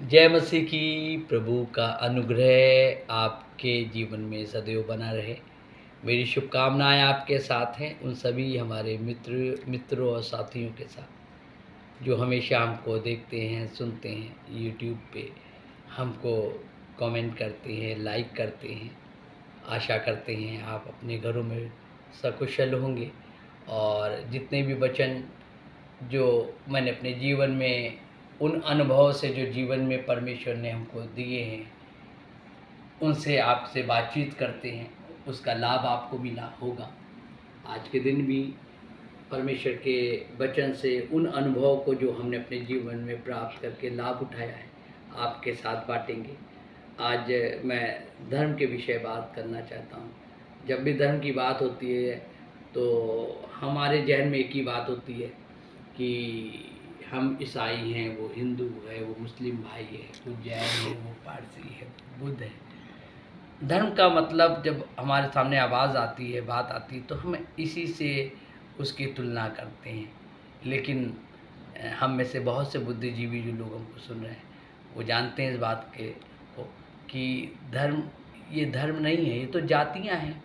जय मसीह की। प्रभु का अनुग्रह आपके जीवन में सदैव बना रहे। मेरी शुभकामनाएं आपके साथ हैं, उन सभी हमारे मित्रों और साथियों के साथ जो हमेशा हमको देखते हैं, सुनते हैं यूट्यूब पे, हमको कमेंट करते हैं, लाइक करते हैं। आशा करते हैं आप अपने घरों में सकुशल होंगे और जितने भी वचन जो मैंने अपने जीवन में उन अनुभव से जो जीवन में परमेश्वर ने हमको दिए हैं, उनसे आपसे बातचीत करते हैं, उसका लाभ आपको मिला होगा। आज के दिन भी परमेश्वर के वचन से उन अनुभव को जो हमने अपने जीवन में प्राप्त करके लाभ उठाया है, आपके साथ बांटेंगे। आज मैं धर्म के विषय बात करना चाहता हूँ। जब भी धर्म की बात होती है तो हमारे जहन में एक ही बात होती है कि हम ईसाई हैं, वो हिंदू है, वो मुस्लिम भाई है, वो जैन है, वो पारसी है, बुद्ध है। धर्म का मतलब जब हमारे सामने आवाज़ आती है, बात आती है, तो हम इसी से उसकी तुलना करते हैं। लेकिन हम में से बहुत से बुद्धिजीवी जो लोग हमको सुन रहे हैं, वो जानते हैं इस बात को कि धर्म ये धर्म नहीं है, ये तो जातियाँ हैं।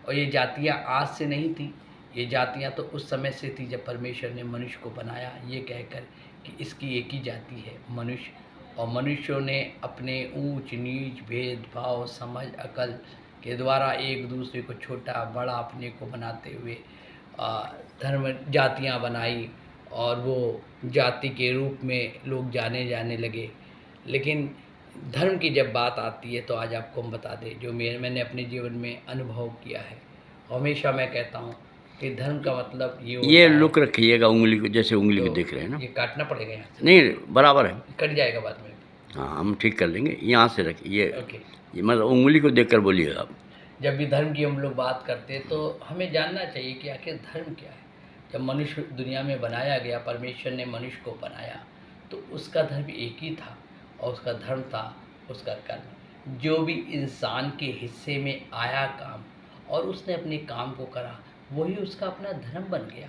और ये जातियाँ आज से नहीं थी, ये जातियाँ तो उस समय से थी जब परमेश्वर ने मनुष्य को बनाया, ये कहकर कि इसकी एक ही जाति है मनुष्य। और मनुष्यों ने अपने ऊंच नीच, भेदभाव, समझ, अकल के द्वारा एक दूसरे को छोटा बड़ा अपने को बनाते हुए धर्म जातियाँ बनाई और वो जाति के रूप में लोग जाने लगे। लेकिन धर्म की जब बात आती है तो आज आपको हम बता दें जो मैंने अपने जीवन में अनुभव किया है। हमेशा मैं कहता हूँ कि धर्म का मतलब ये होता ये है। लुक रखिएगा उंगली को, जैसे उंगली तो को देख रहे हैं ना। ये काटना पड़ेगा यहाँ से? नहीं, बराबर है, कट जाएगा बाद में। हाँ हम ठीक कर लेंगे। यहाँ से रखिए, ओके। ये मतलब उंगली को देखकर बोलिएगा आप। जब भी धर्म की हम लोग बात करते हैं तो हमें जानना चाहिए कि आखिर धर्म क्या है। जब मनुष्य दुनिया में बनाया गया, परमेश्वर ने मनुष्य को बनाया, तो उसका धर्म एक ही था और उसका धर्म था उसका कर्म। जो भी इंसान के हिस्से में आया काम और उसने अपने काम को करा, वही उसका अपना धर्म बन गया।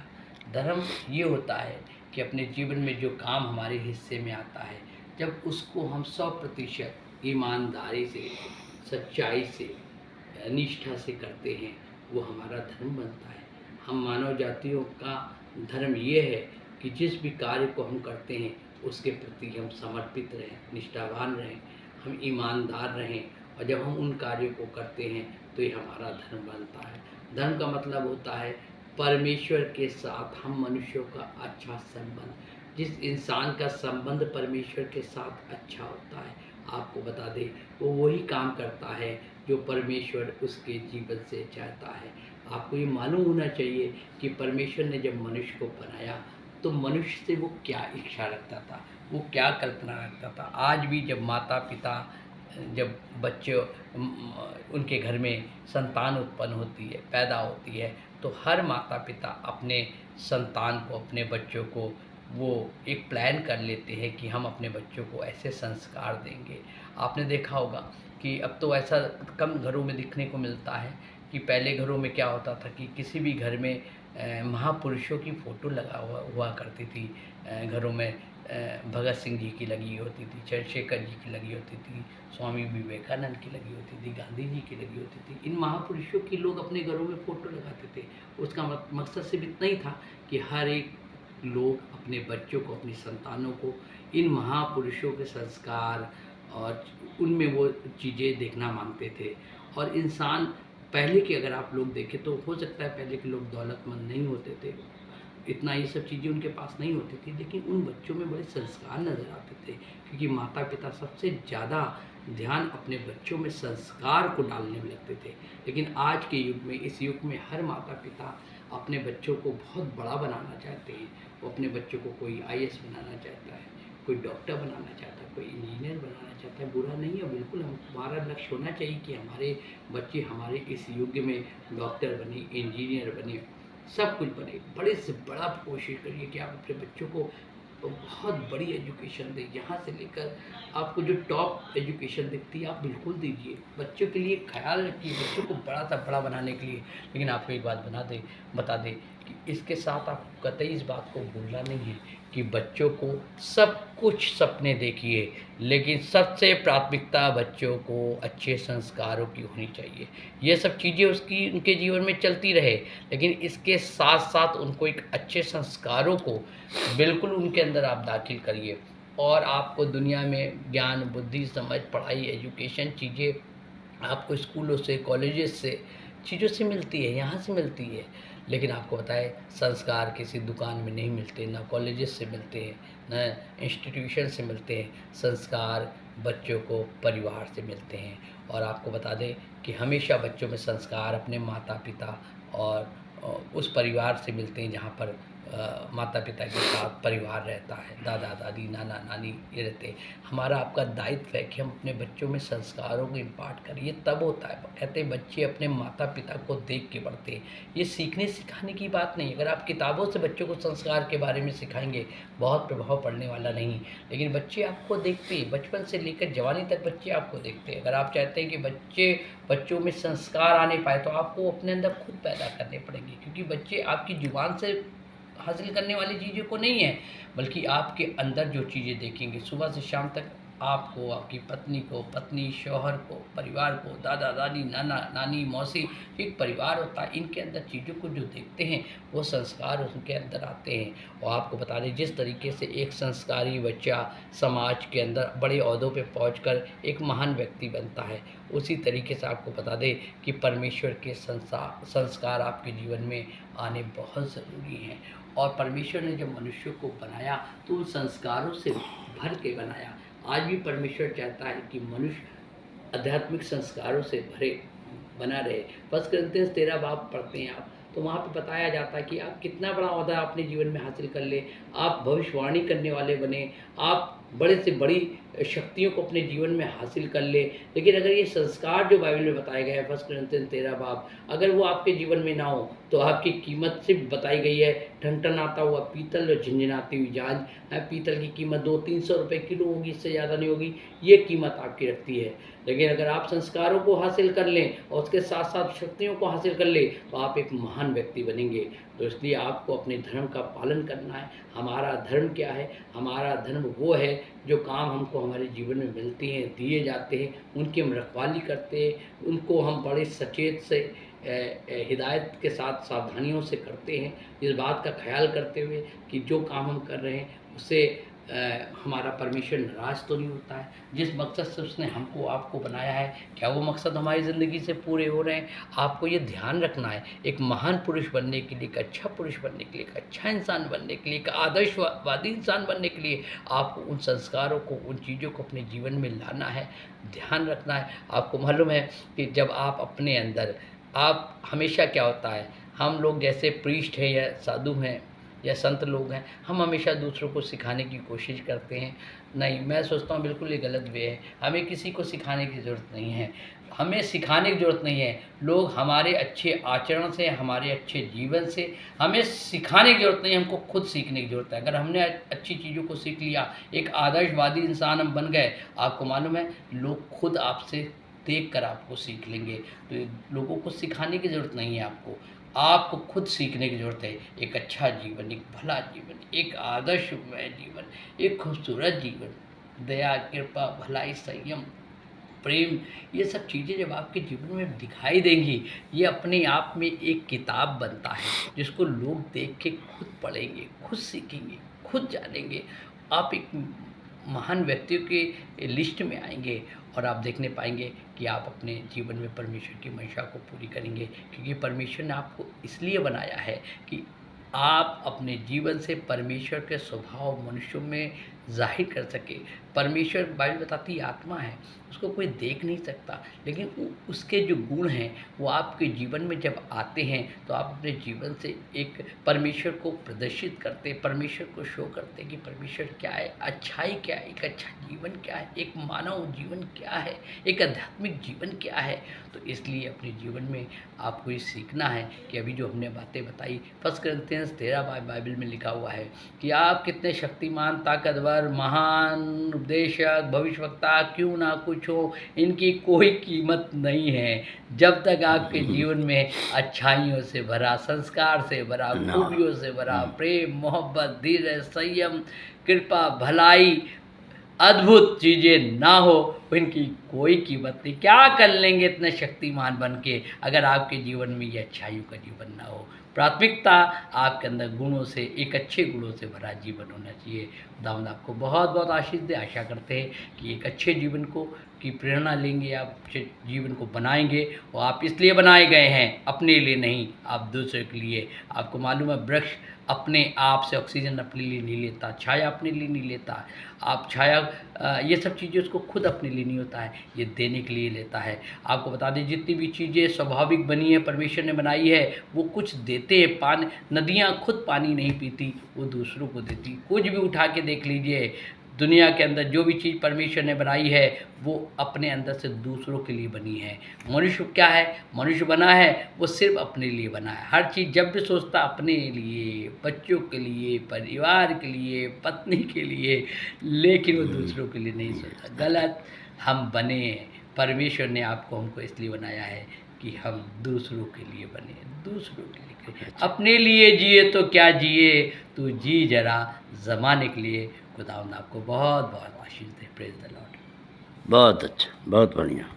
धर्म ये होता है कि अपने जीवन में जो काम हमारे हिस्से में आता है, जब उसको हम 100% ईमानदारी से, सच्चाई से, निष्ठा से करते हैं, वो हमारा धर्म बनता है। हम मानव जातियों का धर्म ये है कि जिस भी कार्य को हम करते हैं उसके प्रति हम समर्पित रहें, निष्ठावान रहें, हम ईमानदार रहें। और जब हम उन कार्यों को करते हैं तो ये हमारा धर्म बनता है। धर्म का मतलब होता है परमेश्वर के साथ हम मनुष्यों का अच्छा संबंध। जिस इंसान का संबंध परमेश्वर के साथ अच्छा होता है, आपको बता दें, वो वही काम करता है जो परमेश्वर उसके जीवन से चाहता है। आपको ये मालूम होना चाहिए कि परमेश्वर ने जब मनुष्य को बनाया तो मनुष्य से वो क्या इच्छा रखता था, वो क्या कल्पना रखता था। आज भी जब माता पिता, जब बच्चे उनके घर में संतान उत्पन्न होती है, पैदा होती है, तो हर माता पिता अपने संतान को, अपने बच्चों को वो एक प्लान कर लेते हैं कि हम अपने बच्चों को ऐसे संस्कार देंगे। आपने देखा होगा कि अब तो ऐसा कम घरों में दिखने को मिलता है कि पहले घरों में क्या होता था कि किसी भी घर में महापुरुषों की फ़ोटो लगा हुआ करती थी। घरों में भगत सिंह जी की लगी होती थी, चंद्रशेखर जी की लगी होती थी, स्वामी विवेकानंद की लगी होती थी, गांधी जी की लगी होती थी। इन महापुरुषों की लोग अपने घरों में फ़ोटो लगाते थे। उसका मकसद सिर्फ इतना ही था कि हर एक लोग अपने बच्चों को, अपनी संतानों को इन महापुरुषों के संस्कार और उनमें वो चीज़ें देखना मांगते थे। और इंसान पहले के अगर आप लोग देखें तो हो सकता है पहले के लोग दौलतमंद नहीं होते थे, इतना ये सब चीज़ें उनके पास नहीं होती थी, लेकिन उन बच्चों में बड़े संस्कार नज़र आते थे, क्योंकि माता पिता सबसे ज़्यादा ध्यान अपने बच्चों में संस्कार को डालने में लगते थे। लेकिन आज के युग में, इस युग में हर माता पिता अपने बच्चों को बहुत बड़ा बनाना चाहते हैं। वो अपने बच्चों को कोई IAS बनाना चाहता है, कोई डॉक्टर बनाना चाहता है, कोई इंजीनियर बनाना चाहता है। बुरा नहीं है, बिल्कुल हमारा लक्ष्य होना चाहिए कि हमारे बच्चे हमारे इस युग में डॉक्टर बने, इंजीनियर बने, सब कुछ बने। बड़े से बड़ा कोशिश करिए कि आप अपने बच्चों को बहुत बड़ी एजुकेशन दें। यहाँ से लेकर आपको जो टॉप एजुकेशन दिखती है आप बिल्कुल दीजिए। बच्चों के लिए ख्याल रखिए, बच्चों को बड़ा से बड़ा बनाने के लिए। लेकिन आपको एक बात बता दें कि इसके साथ आपको कतई इस बात को भूलना नहीं है कि बच्चों को सब कुछ सपने देखिए, लेकिन सबसे प्राथमिकता बच्चों को अच्छे संस्कारों की होनी चाहिए। ये सब चीज़ें उनके जीवन में चलती रहे, लेकिन इसके साथ-साथ उनको एक अच्छे संस्कारों को बिल्कुल उनके अंदर आप दाखिल करिए और आपको दुनिया में ज्ञान, बुद्धि, समझ, पढ़ाई, एजुकेशन चीज़ें आपको स्कूलों से, कॉलेजेस से, चीज़ों से मिलती है, यहाँ से मिलती है। लेकिन आपको पता है संस्कार किसी दुकान में नहीं मिलते, ना कॉलेजेस से मिलते हैं, ना इंस्टीट्यूशन से मिलते हैं। संस्कार बच्चों को परिवार से मिलते हैं और आपको बता दें कि हमेशा बच्चों में संस्कार अपने माता-पिता और उस परिवार से मिलते हैं जहाँ पर माता-पिता के साथ परिवार रहता है, दादा-दादी, नाना-नानी ये रहते हैं। हमारा आपका दायित्व है कि हम अपने बच्चों में संस्कारों को इम्पार्ट करें। ये तब होता है, कहते हैं बच्चे अपने माता-पिता को देख के बढ़ते हैं। ये सीखने-सिखाने की बात नहीं है। अगर आप किताबों से बच्चों को संस्कार के बारे में सिखाएँगे, बहुत प्रभाव पड़ने वाला नहीं। लेकिन बच्चे आपको देखते हैं, बचपन से लेकर जवानी तक बच्चे आपको देखते हैं। अगर आप चाहते हैं कि बच्चों में संस्कार आने पाए, तो आपको अपने अंदर खुद पैदा करने पड़ेंगे, क्योंकि बच्चे आपकी जुबान से हासिल करने वाली चीज़ों को नहीं है, बल्कि आपके अंदर जो चीज़ें देखेंगे सुबह से शाम तक, आपको, आपकी पत्नी को, पत्नी, शौहर को, परिवार को, दादा-दादी, नाना-नानी, मौसी, एक परिवार होता है, इनके अंदर चीज़ों को जो देखते हैं वो संस्कार उनके अंदर आते हैं। और आपको बता दें जिस तरीके से एक संस्कारी बच्चा समाज के अंदर बड़े ओहदों पे पहुंचकर एक महान व्यक्ति बनता है, उसी तरीके से आपको बता दें कि परमेश्वर के संस्कार आपके जीवन में आने बहुत ज़रूरी हैं। और परमेश्वर ने जब मनुष्य को बनाया तो उन संस्कारों से भर के बनाया। आज भी परमेश्वर चाहता है कि मनुष्य आध्यात्मिक संस्कारों से भरे बना रहे। फर्स्ट कोरिन्थियंस 13 बाब पढ़ते हैं आप, तो वहाँ पे बताया जाता है कि आप कितना बड़ा ओहदा अपने जीवन में हासिल कर ले, आप भविष्यवाणी करने वाले बने, आप बड़े से बड़ी शक्तियों को अपने जीवन में हासिल कर ले, लेकिन अगर ये संस्कार जो बाइबल में बताए गए हैं फर्स्ट कोरिन्थियंस 13 बाब, अगर वो आपके जीवन में ना हो तो आपकी कीमत सिर्फ बताई गई है ठनठनाता हुआ पीतल और झिनझिनाती हुई झांझ है। पीतल की कीमत 200-300 रुपये किलो होगी, इससे ज़्यादा नहीं होगी, ये कीमत आपकी रखती है। लेकिन अगर आप संस्कारों को हासिल कर लें और उसके साथ साथ शक्तियों को हासिल कर लें तो आप एक महान व्यक्ति बनेंगे। तो इसलिए आपको अपने धर्म का पालन करना है। हमारा धर्म क्या है? हमारा धर्म वो है जो काम हमको हमारे जीवन में मिलते हैं, दिए जाते हैं, उनकी हम रखवाली करते हैं, उनको हम बड़े सचेत से हिदायत के साथ सावधानियों से करते हैं, इस बात का ख्याल करते हुए कि जो काम हम कर रहे हैं उससे हमारा परमेश्वर नाराज़ तो नहीं होता है। जिस मकसद से उसने हमको आपको बनाया है, क्या वो मकसद हमारी ज़िंदगी से पूरे हो रहे हैं? आपको ये ध्यान रखना है। एक महान पुरुष बनने के लिए, एक अच्छा पुरुष बनने के लिए, एक अच्छा इंसान बनने के लिए, एक आदर्शवादी इंसान बनने के लिए आपको उन संस्कारों को, उन चीज़ों को अपने जीवन में लाना है, ध्यान रखना है। आपको मालूम है कि जब आप अपने अंदर, आप हमेशा क्या होता है, हम लोग जैसे प्रीस्ट हैं या साधु हैं या संत लोग हैं, हम हमेशा दूसरों को सिखाने की कोशिश करते हैं। नहीं, मैं सोचता हूँ बिल्कुल ये गलत वे है। हमें किसी को सिखाने की ज़रूरत नहीं है, हमें सिखाने की ज़रूरत नहीं है। लोग हमारे अच्छे आचरण से, हमारे अच्छे जीवन से हमें सिखाने की ज़रूरत नहीं है, हमको खुद सीखने की ज़रूरत है। अगर हमने अच्छी चीज़ों को सीख लिया, एक आदर्शवादी इंसान हम बन गए, आपको मालूम है लोग खुद आपसे देख कर आपको सीख लेंगे। तो लोगों को सिखाने की ज़रूरत नहीं है, आपको खुद सीखने की ज़रूरत है। एक अच्छा जीवन, एक भला जीवन, एक आदर्शमय जीवन, एक खूबसूरत जीवन, दया, कृपा, भलाई, संयम, प्रेम, ये सब चीज़ें जब आपके जीवन में दिखाई देंगी, ये अपने आप में एक किताब बनता है जिसको लोग देख के खुद पढ़ेंगे, खुद सीखेंगे, खुद जानेंगे। आप एक महान व्यक्तियों की लिस्ट में आएंगे और आप देखने पाएंगे कि आप अपने जीवन में परमेश्वर की मंशा को पूरी करेंगे, क्योंकि परमेश्वर ने आपको इसलिए बनाया है कि आप अपने जीवन से परमेश्वर के स्वभाव मनुष्यों में ज़ाहिर कर सके। परमेश्वर, बाइबल बताती है, आत्मा है, उसको कोई देख नहीं सकता, लेकिन उसके जो गुण हैं वो आपके जीवन में जब आते हैं तो आप अपने जीवन से एक परमेश्वर को प्रदर्शित करते, परमेश्वर को शो करते कि परमेश्वर क्या है, अच्छाई क्या है, एक अच्छा जीवन क्या है, एक मानव जीवन क्या है, एक आध्यात्मिक जीवन क्या है। तो इसलिए अपने जीवन में आपको ये सीखना है कि अभी जो हमने बातें बताई, फर्स्ट कोरिन्थियंस 13 बाइबल में लिखा हुआ है कि आप कितने शक्तिमान, ताकतवर पर महान उपदेशक भविष्यवक्ता क्यों ना कुछ हो, इनकी कोई कीमत नहीं है जब तक आपके जीवन में अच्छाइयों से भरा, संस्कार से भरा, ना। खूबियों से भरा, प्रेम, मोहब्बत, धीरज, संयम, कृपा, भलाई, अद्भुत चीज़ें ना हो, इनकी कोई कीमत नहीं। क्या कर लेंगे इतने शक्तिमान बन के अगर आपके जीवन में ये अच्छाइयों का जीवन ना हो। प्राथमिकता आपके अंदर गुणों से, एक अच्छे गुणों से भरा जीवन होना चाहिए। खुदावंद आपको बहुत बहुत आशीष दे। आशा करते हैं कि एक अच्छे जीवन को की प्रेरणा लेंगे, आप अच्छे जीवन को बनाएंगे। और आप इसलिए बनाए गए हैं, अपने लिए नहीं, आप दूसरे के लिए। आपको मालूम है वृक्ष अपने आप से ऑक्सीजन अपने लिए नहीं लेता, छाया अपने लिए नहीं लेता। आप छाया ये सब चीज़ें उसको खुद अपने लिए नहीं होता है, ये देने के लिए लेता है। आपको बता दें जितनी भी चीज़ें स्वाभाविक बनी है, परमेश्वर ने बनाई है, वो कुछ देते हैं। पानी, नदियाँ खुद पानी नहीं पीती, वो दूसरों को देती। कुछ भी उठा के देख लीजिए, दुनिया के अंदर जो भी चीज़ परमेश्वर ने बनाई है वो अपने अंदर से दूसरों के लिए बनी है। मनुष्य क्या है, मनुष्य बना है वो सिर्फ अपने लिए बना है। हर चीज़ जब भी सोचता अपने लिए, बच्चों के लिए, परिवार के लिए, पत्नी के लिए, लेकिन वो दूसरों के लिए नहीं सोचता। गलत। हम बने, परमेश्वर ने आपको हमको इसलिए बनाया है कि हम दूसरों के लिए बने, दूसरों के लिए। अपने लिए जिए तो क्या जिए, तू जी जरा ज़माने के लिए। खुदावंद आपको बहुत बहुत आशीष दे। Praise the Lord. बहुत अच्छा, बहुत बढ़िया।